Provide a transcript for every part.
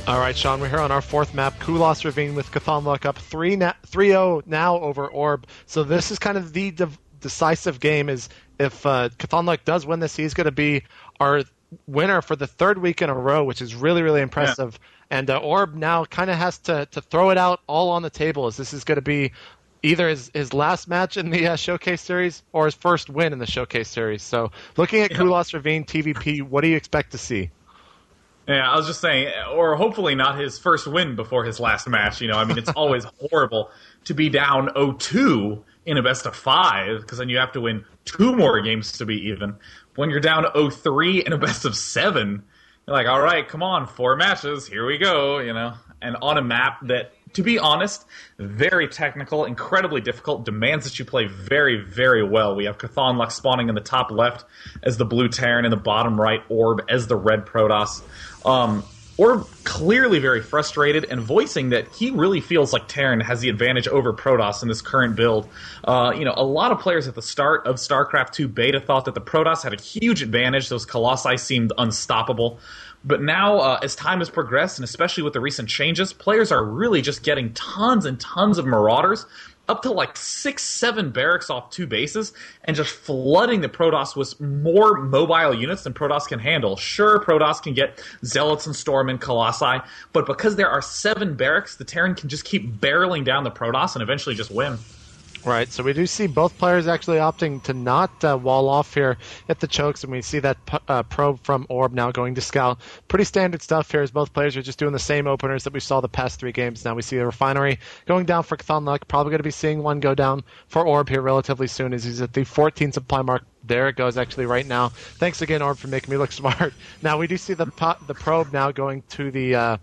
All right, Sean, we're here on our fourth map, Kulos Ravine, with Cauthon Luck up 3-0 now over Orb. So this is kind of the decisive game. Is if Cauthon Luck does win this, he's going to be our winner for the third week in a row, which is really, really impressive. Yeah. And Orb now kind of has to throw it out all on the table, as this is going to be either his last match in the Showcase Series or his first win in the Showcase Series. So looking at Kulos Ravine TVP, what do you expect to see? Yeah, I was just saying, or hopefully not his first win before his last match. I mean, it's always horrible to be down 0-2 in a best of 5, because then you have to win 2 more games to be even. When you're down 0-3 in a best of 7, you're like, all right, come on, 4 matches, here we go, And on a map that, to be honest, very technical, incredibly difficult, demands that you play very, very well. We have Cauthon Luck spawning in the top left as the blue Terran, in the bottom right Orb as the red Protoss. Orb clearly very frustrated and voicing that he really feels like Terran has the advantage over Protoss in this current build. A lot of players at the start of StarCraft 2 beta thought that the Protoss had a huge advantage. Those Colossi seemed unstoppable. But now, as time has progressed, and especially with the recent changes, players are really just getting tons and tons of Marauders, up to like 6-7 barracks off 2 bases, and just flooding the Protoss with more mobile units than Protoss can handle. Sure, Protoss can get Zealots and Stormmen, Colossi, but because there are 7 barracks, the Terran can just keep barreling down the Protoss and eventually just win. Right, so we do see both players actually opting to not wall off here at the chokes, and we see that probe from Orb now going to Scout. Pretty standard stuff here, as both players are just doing the same openers that we saw the past 3 games. Now we see the Refinery going down for Cauthon Luck. Probably going to be seeing one go down for Orb here relatively soon, as he's at the 14 supply mark. There it goes, actually, right now. Thanks again, Orb, for making me look smart. Now we do see the probe now going to the...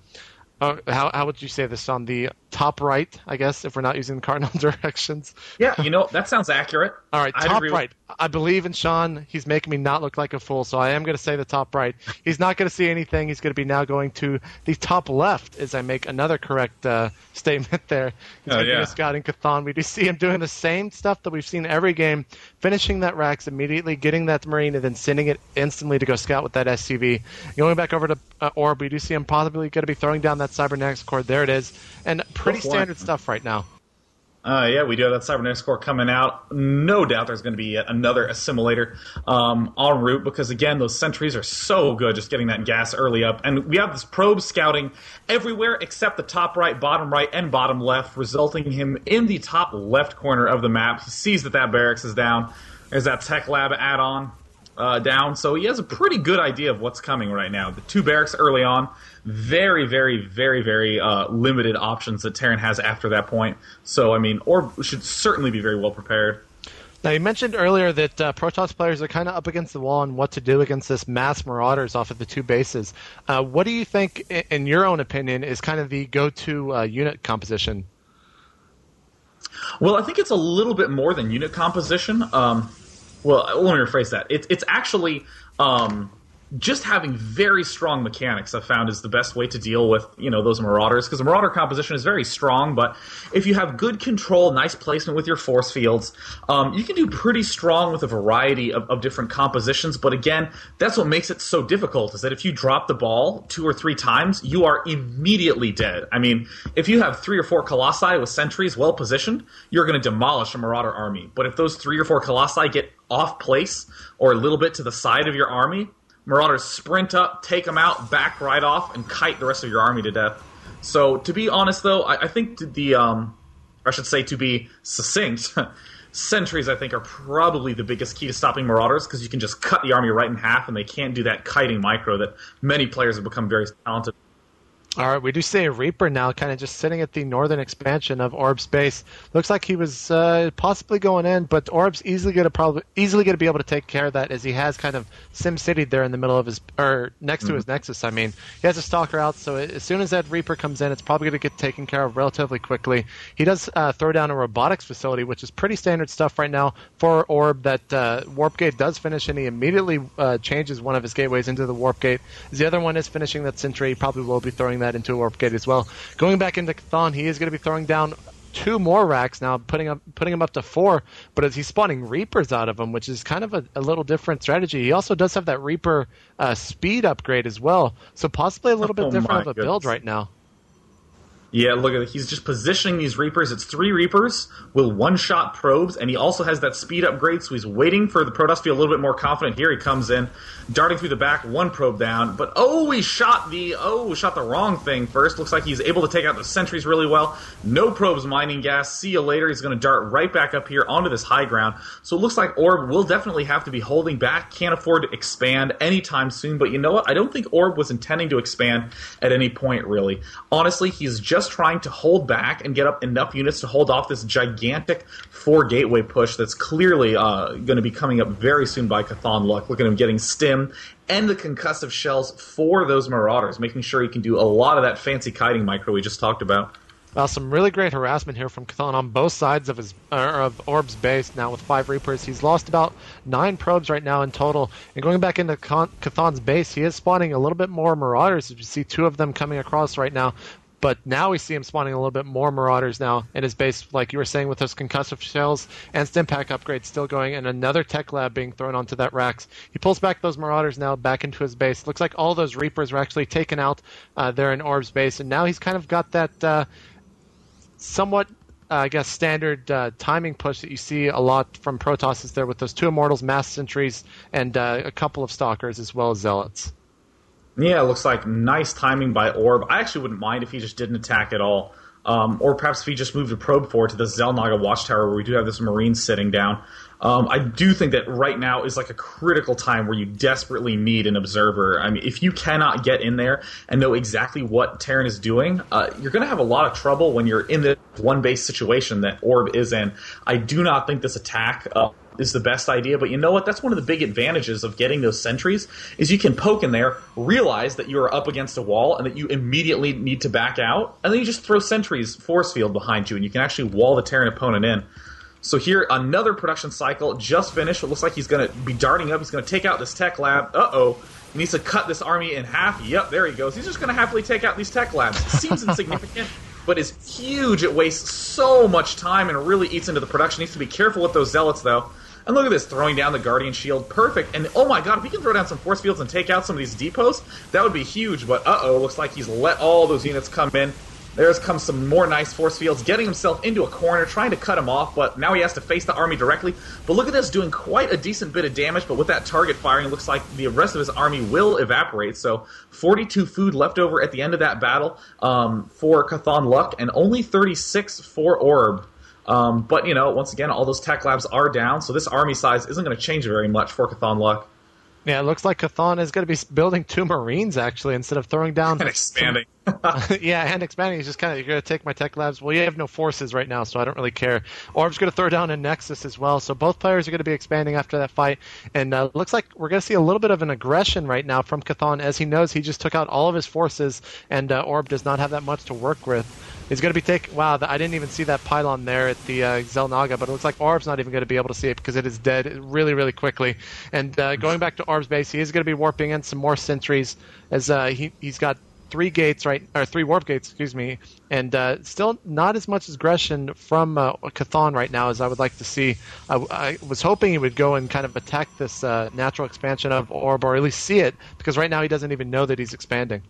how would you say this, on the top right, I guess, if we're not using the cardinal directions? Yeah, that sounds accurate. All right, top right. I believe in Sean. He's making me not look like a fool, so I am going to say the top right. He's not going to see anything. He's going to be now going to the top left, as I make another correct statement there. He's going to be scouting Cauthon. We do see him doing the same stuff that we've seen every game, finishing that Rax immediately, getting that Marine, and then sending it instantly to go scout with that SCV. Going back over to Orb, we do see him possibly going to be throwing down that Cybernetics core. There it is. And pretty standard stuff right now. Yeah, we do have that Cybernetics core coming out. No doubt there's going to be yet another assimilator en route, because, again, those sentries are so good just getting that gas early up. And we have this probe scouting everywhere except the top right, and bottom left, resulting him in the top left corner of the map. He sees that barracks is down. There's that Tech Lab add-on down, so he has a pretty good idea of what's coming right now. The 2 barracks early on, very, very, very, very limited options that Terran has after that point. So, I mean, Orb should certainly be very well prepared. Now, you mentioned earlier that Protoss players are kind of up against the wall on what to do against this mass Marauders off of the 2 bases. What do you think, in your own opinion, is kind of the go-to unit composition? Well, I think it's a little bit more than unit composition. Well, let me rephrase that. It's actually just having very strong mechanics, I've found, is the best way to deal with, those Marauders. Because the Marauder composition is very strong, but if you have good control, nice placement with your force fields, you can do pretty strong with a variety of different compositions. But again, that's what makes it so difficult, is that if you drop the ball 2 or 3 times, you are immediately dead. I mean, if you have 3 or 4 Colossi with sentries well positioned, you're going to demolish a Marauder army. But if those 3 or 4 Colossi get off place or a little bit to the side of your army, Marauders sprint up, take them out, back right off, and kite the rest of your army to death. So, to be honest, though, I think to be succinct, sentries, I think, are probably the biggest key to stopping Marauders, because you can just cut the army right in half, and they can't do that kiting micro that many players have become very talented. All right, we do see a Reaper now kind of just sitting at the northern expansion of Orb's base. Looks like he was possibly going in, but Orb's easily going to be able to take care of that, as he has kind of Sim-Citied there in the middle of his, or next to his Nexus, I mean. He has a Stalker out, so as soon as that Reaper comes in, it's probably going to get taken care of relatively quickly. He does throw down a robotics facility, which is pretty standard stuff right now for Orb. That Warp Gate does finish, and he immediately changes one of his gateways into the Warp Gate. As the other one is finishing that Sentry, he probably will be throwing that into a Warp Gate as well. Going back into Cauthon, he is going to be throwing down 2 more racks now, putting him up to 4. But as he's spawning Reapers out of them, which is kind of a little different strategy. He also does have that Reaper speed upgrade as well, so possibly a little bit different of a build right now. Yeah, look at it. He's just positioning these Reapers. It's 3 Reapers with one-shot probes, and he also has that speed upgrade, so he's waiting for the Protoss to be a little bit more confident. Here he comes in, darting through the back, 1 probe down, but he shot the wrong thing first. Looks like he's able to take out the sentries really well. No probes mining gas. See you later. He's going to dart right back up here onto this high ground. So it looks like Orb will definitely have to be holding back. Can't afford to expand anytime soon, but you know what? I don't think Orb was intending to expand at any point, really. Honestly, he's just trying to hold back and get up enough units to hold off this gigantic 4 gateway push that's clearly going to be coming up very soon by Cauthon Luck. Look at him getting stim and the concussive shells for those Marauders, making sure he can do a lot of that fancy kiting micro we just talked about. Well, some really great harassment here from Cauthon on both sides of of Orb's base. Now with 5 Reapers, he's lost about 9 probes right now in total. And going back into Cauthon's base, he is spawning a little bit more Marauders. You see 2 of them coming across right now. But now we see him spawning a little bit more Marauders now in his base, like you were saying, with those concussive shells and stim pack upgrades still going, and another tech lab being thrown onto that racks. He pulls back those Marauders now back into his base. Looks like all those Reapers were actually taken out there in Orb's base, and now he's kind of got that somewhat, I guess, standard timing push that you see a lot from Protoss there with those 2 Immortals, Mass Sentries, and a couple of Stalkers as well as Zealots. Yeah, it looks like nice timing by Orb. I actually wouldn't mind if he just didn't attack at all. Or perhaps if he just moved a probe forward to the Xel'Naga Watchtower where we do have this Marine sitting down. I do think that right now is like a critical time where you desperately need an observer. I mean, if you cannot get in there and know exactly what Terran is doing, you're going to have a lot of trouble when you're in the one-base situation that Orb is in. I do not think this attack is the best idea, but you know what? That's one of the big advantages of getting those sentries, is you can poke in there, realize that you are up against a wall, and that you immediately need to back out, and then you just throw sentries force field behind you, and you can actually wall the Terran opponent in. So here, another production cycle just finished. It looks like he's going to be darting up. He's going to take out this tech lab. He needs to cut this army in half. Yep, there he goes. He's just going to happily take out these tech labs. Seems insignificant, but is huge. It wastes so much time and really eats into the production. Needs to be careful with those Zealots, though. And look at this, throwing down the Guardian Shield. Perfect. And oh my god, if he can throw down some force fields and take out some of these depots, that would be huge. But looks like he's let all those units come in. There's comes some more nice force fields, getting himself into a corner, trying to cut him off, but now he has to face the army directly. But look at this, doing quite a decent bit of damage, but with that target firing, it looks like the rest of his army will evaporate. So 42 food left over at the end of that battle for Cauthon Luck, and only 36 for Orb. But, you know, once again, all those tech labs are down, so this army size isn't going to change very much for Cauthon Luck. Yeah, it looks like Cauthon is going to be building 2 Marines, actually, instead of throwing down... And expanding. Yeah, and expanding. He's just kind of, you're going to take my tech labs. Well, you have no forces right now, so I don't really care. Orb's going to throw down a Nexus as well, so both players are going to be expanding after that fight. And looks like we're going to see a little bit of an aggression right now from Cauthon, as he knows he just took out all of his forces, and Orb does not have that much to work with. He's going to be taking... Wow, I didn't even see that pylon there at the Xel'Naga, but it looks like Orb's not even going to be able to see it because it is dead really, really quickly. And going back to Orb's base, he is going to be warping in some more sentries, as he's got 3 warp gates, excuse me, and still not as much aggression from Cauthon right now as I would like to see. I was hoping he would go and kind of attack this natural expansion of Orb, or at least see it, because right now he doesn't even know that he's expanding.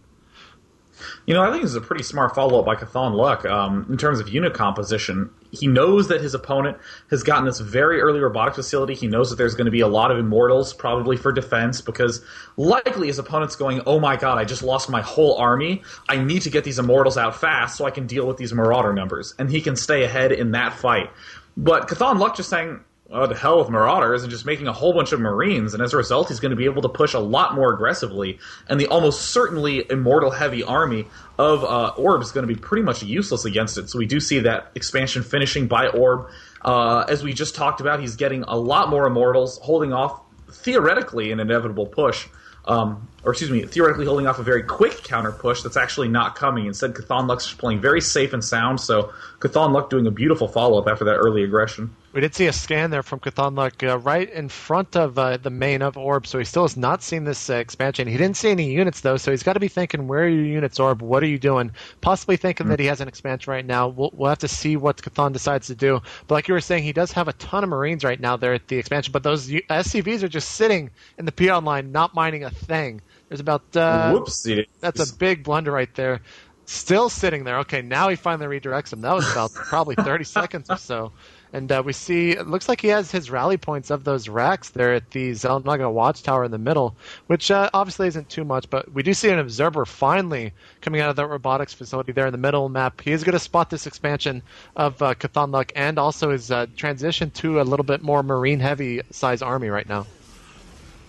You know, I think this is a pretty smart follow-up by Cauthon Luck in terms of unit composition. He knows that his opponent has gotten this very early robotic facility. He knows that there's going to be a lot of Immortals, probably for defense, because likely his opponent's going, oh my god, I just lost my whole army. I need to get these Immortals out fast so I can deal with these Marauder numbers. And he can stay ahead in that fight. But Cauthon Luck just saying, oh, to hell with Marauders, and just making a whole bunch of Marines, and as a result, he's going to be able to push a lot more aggressively, and the almost certainly Immortal-heavy army of Orb is going to be pretty much useless against it, so we do see that expansion finishing by Orb. As we just talked about, he's getting a lot more Immortals, holding off, theoretically, an inevitable push, theoretically holding off a very quick counter push that's actually not coming. Instead, Cauthon Luck's just playing very safe and sound, so Cauthon Luck doing a beautiful follow-up after that early aggression. We did see a scan there from Cauthon Luck right in front of the main of Orb, so he still has not seen this expansion. He didn't see any units, though, so he's got to be thinking, where are your units, Orb? What are you doing? Possibly thinking that he has an expansion right now. We'll have to see what Cauthon decides to do. But like you were saying, he does have a ton of Marines right now there at the expansion, but those SCVs are just sitting in the peon line, not mining a thing. There's about... Whoopsie. That's a big blunder right there. Still sitting there. Okay, now he finally redirects him. That was about probably 30 seconds or so. And we see, it looks like he has his rally points of those racks there at the Xel'Naga Watchtower in the middle, which obviously isn't too much, but we do see an observer finally coming out of that robotics facility there in the middle map. He is going to spot this expansion of Cauthon Luck and also his transition to a little bit more marine-heavy size army right now.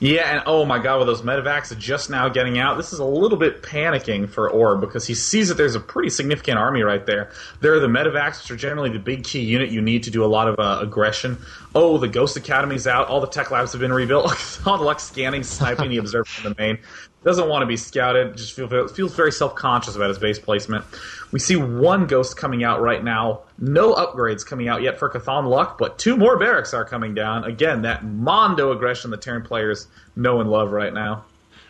Yeah, and oh my god, with those medevacs just now getting out, this is a little bit panicking for Orb because he sees that there's a pretty significant army right there. There are the medevacs, which are generally the big key unit you need to do a lot of aggression. Oh, the Ghost Academy's out. All the tech labs have been rebuilt. Cauthon Luck scanning, sniping the observer from the main. Doesn't want to be scouted. Just feels very self-conscious about his base placement. We see one Ghost coming out right now. No upgrades coming out yet for Cauthon Luck, but 2 more barracks are coming down. Again, that Mondo aggression the Terran players know and love right now.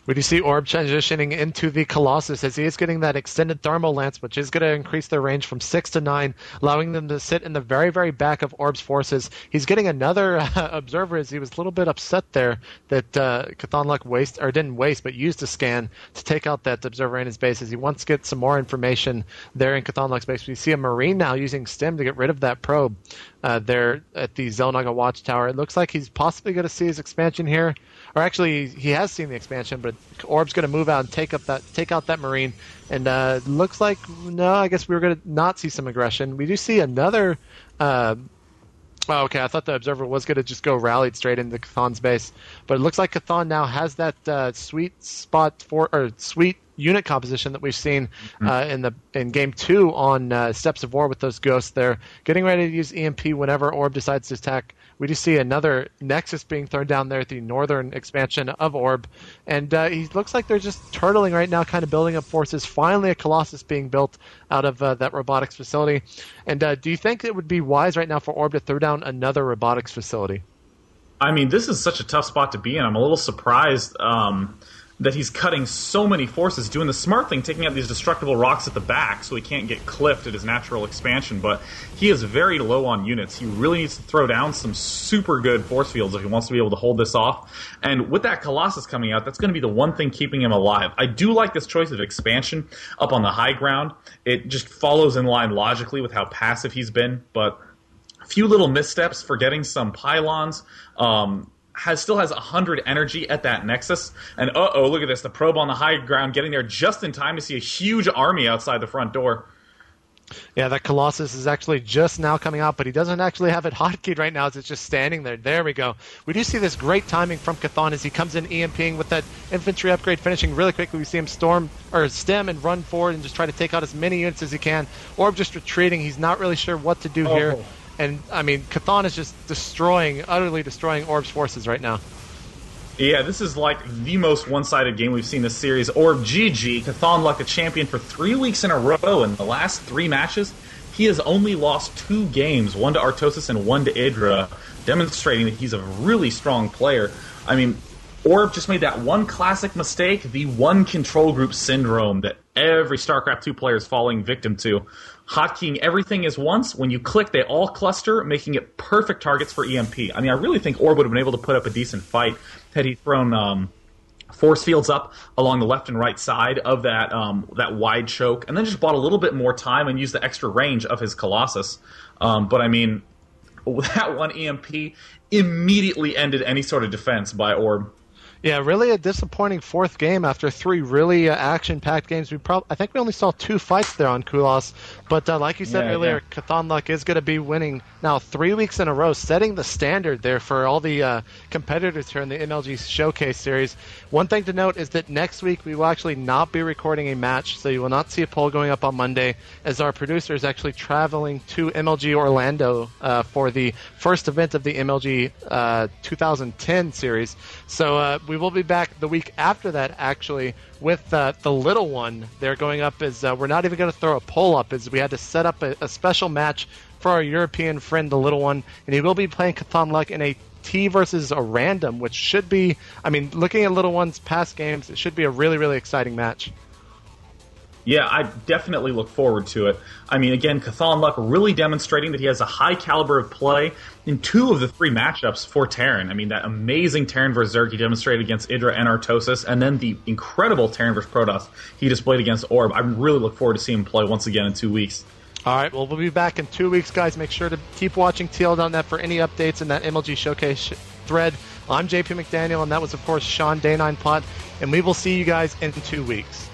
We do see Orb transitioning into the Colossus as he is getting that extended thermal lance, which is going to increase their range from 6 to 9, allowing them to sit in the very, very back of Orb's forces. He's getting another observer as he was a little bit upset there that Cauthon Luck didn't waste, but used a scan to take out that observer in his base as he wants to get some more information there in Cauthon Luck's base. We see a Marine now using Stim to get rid of that probe there at the Xel'Naga Watchtower. It looks like he's possibly going to see his expansion here. Or actually, he has seen the expansion, but Orb's going to move out and take out that Marine. And looks like, no, I guess we were going to not see some aggression. We do see another... okay, I thought the Observer was going to just go rallied straight into Chthon's base. But it looks like Cauthon now has that sweet unit composition that we've seen in Game 2 on Steps of War with those ghosts there. Getting ready to use EMP whenever Orb decides to attack. We do see another Nexus being thrown down there at the northern expansion of Orb. And he looks like they're just turtling right now, kind of building up forces. Finally, a Colossus being built out of that robotics facility. And do you think it would be wise right now for Orb to throw down another robotics facility? I mean, this is such a tough spot to be in. I'm a little surprised that he's cutting so many forces, doing the smart thing, taking out these destructible rocks at the back so he can't get clipped at his natural expansion, but he is very low on units. He really needs to throw down some super good force fields if he wants to be able to hold this off. And with that Colossus coming out, that's going to be the one thing keeping him alive. I do like this choice of expansion up on the high ground. It just follows in line logically with how passive he's been, but a few little missteps, forgetting some pylons, still has 100 energy at that Nexus. And look at this. The probe on the high ground getting there just in time to see a huge army outside the front door. Yeah, that Colossus is actually just now coming out, but he doesn't actually have it hotkeyed right now as it's just standing there. There we go. We do see this great timing from Cauthon as he comes in EMPing with that infantry upgrade finishing really quickly. We see him stem and run forward and just try to take out as many units as he can. Orb just retreating. He's not really sure what to do here. And, I mean, Cauthon is just utterly destroying Orb's forces right now. Yeah, this is like the most one-sided game we've seen this series. Orb GG, Cauthon Luck a champion for 3 weeks in a row. In the last 3 matches, he has only lost 2 games, one to Artosis and one to Idra, demonstrating that he's a really strong player. I mean, Orb just made that one classic mistake, the one control group syndrome that every StarCraft 2 player is falling victim to. Hotkeying everything as once. When you click, they all cluster, making it perfect targets for EMP. I mean, I really think Orb would have been able to put up a decent fight had he thrown force fields up along the left and right side of that wide choke, and then just bought a little bit more time and used the extra range of his Colossus. But I mean, that one EMP immediately ended any sort of defense by Orb. Yeah, really a disappointing 4th game after 3 really action-packed games. I think we only saw 2 fights there on Kulas, but like you said earlier, Cauthon Luck is going to be winning now 3 weeks in a row, setting the standard there for all the competitors here in the MLG Showcase Series. One thing to note is that next week we will actually not be recording a match, so you will not see a poll going up on Monday, as our producer is actually traveling to MLG Orlando for the first event of the MLG 2010 series. So we will be back the week after that, actually, with the little one. They're going up as we're not even going to throw a poll up, as we had to set up a special match for our European friend, the little one, and he will be playing Cauthon Luck in a T versus a random, which should be, I mean, looking at little one's past games, it should be a really, really exciting match. Yeah, I definitely look forward to it. I mean, again, Cauthon Luck really demonstrating that he has a high caliber of play in 2 of the 3 matchups for Terran. I mean, that amazing Terran vs. Zerg he demonstrated against Idra and Artosis, and then the incredible Terran vs. Protoss he displayed against Orb. I really look forward to seeing him play once again in 2 weeks. All right, well, we'll be back in 2 weeks, guys. Make sure to keep watching TL.net for any updates in that MLG Showcase thread. I'm JP McDaniel, and that was, of course, Sean Day9 Plot, and we will see you guys in 2 weeks.